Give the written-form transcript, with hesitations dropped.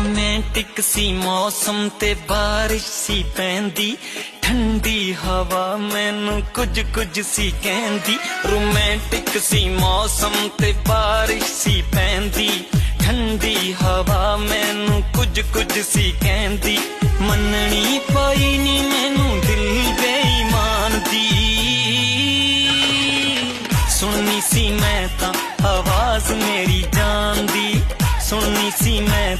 Romantic सी मौसम ते बारिश सी पैंदी, ठंडी हवा मैनू कुछ सी कहंदी। रोमांटिक सी मौसम ते बारिश सी पैंदी, ठंडी हवा मैनू कुछ सी कहंदी। मननी पाई नी मैनू दिल बेईमान दी, सुननी सी मैं तां आवाज मेरी जान दी, सुननी सी मैं